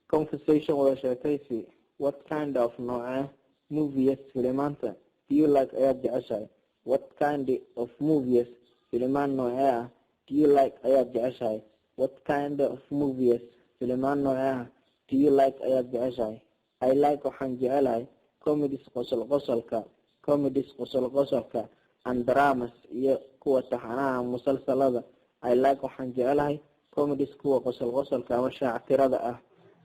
conversation wada sheekaysi. What kind of nooca movies filimaanta do you like ayaad jeceshahay? What kind of movies filimaan nooca do you like ayaad jeceshahay? What kind of movies filimaan nooca do you like ayaad jeceshahay? I like waxaan jecelahay comedies qosol-qosolka and dramas iyo kuwa taxanaha musalsalada. I like waxaan jecelahay comedies kuwa qosol-qosolka ama shaactirada ah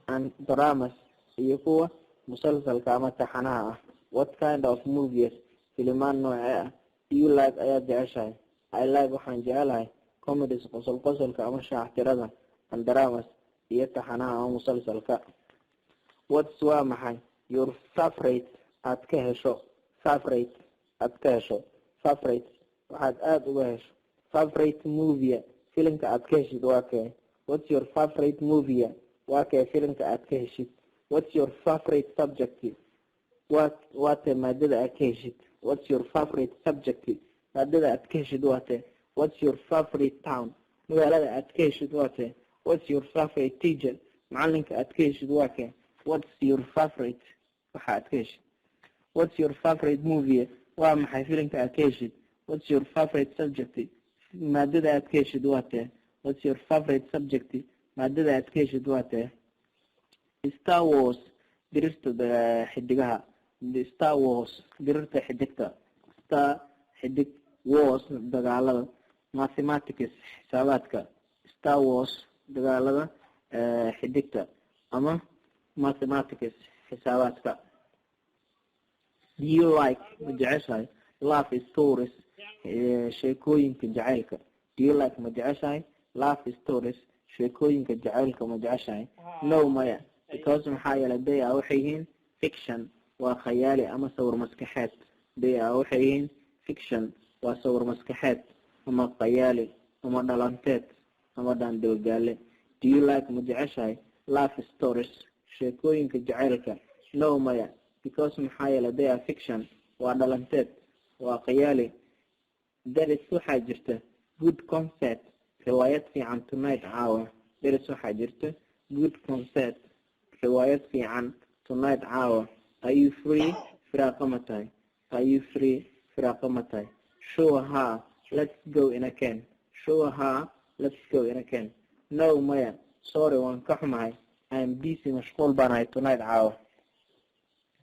and dramas iyo kuwa musalsalka ama taxanaha ah. What kind of movies filimaan nooca do you like ayaad jeceshahay? I like waxaan jecelahay comedies qosol-qosolka ama shaactirada and dramas iyo taxanaha ama musalsalka. What's waa maxay your favorite aad ka hesho? Favorite waxaad aad uga hesho. Favorite movie filimka aad ka heshid waa kee? What's your favorite movie? waa kee filimka aad ka heshid? What's your favorite subject? waa tee maadada aad ka heshid? What's your favorite subject? maadada aad ka heshid waa tee? What's your favorite town? magaalada aad ka heshid waa tee? What's your favorite teacher? macalinka aad ka heshid waa kee? What's your favorite waxa aad ka heshid? What's your favorite movie? waa maxay filimka aad ka heshid? What's your favorite subject? maadada aad ka heshid waa tee? What's your favorite subject? maadada aad ka heshid waa tee? Star Wars dirirta xidigaha. Star Wars dirirta xidigta. Star xidig wars dagaalada. Mathematics xisaabaadka. Star Wars dagaalada xidigta ama mathematics xisaabaadka. Do you like majeceshahay love stories sheekooyinka jacaylka? Do you like majeceshahay love stories sheekooyinka jacaylka majeceshahay? No maya, because maxaa yeelay they are waxay yihiin fiction waa khayaali ama sawir maskaxeed. They are waxay yihiin fiction waa sawir maskaxeed ama khayaali ama dhalanteed ama dhaandoogaale. Do you like majeceshahay love stories sheekooyinka jacaylka? No maya, because maxaa yeelay they are fiction waa dhalanteed waa khayaali. There is waxaa jirta good concert riwaayad fiican tonight caawa. There is waxaa jirta good concert riwaayad fiican tonight caawa. Are you free? Firaaqo ma tahay? Are you free? Firaaqo ma tahay? Sure ha, let's go in a can. Sure ha, let's go in a can. No maya, sorry waan ka xumahay. I am busy mashquul baan ahay tonight caawa.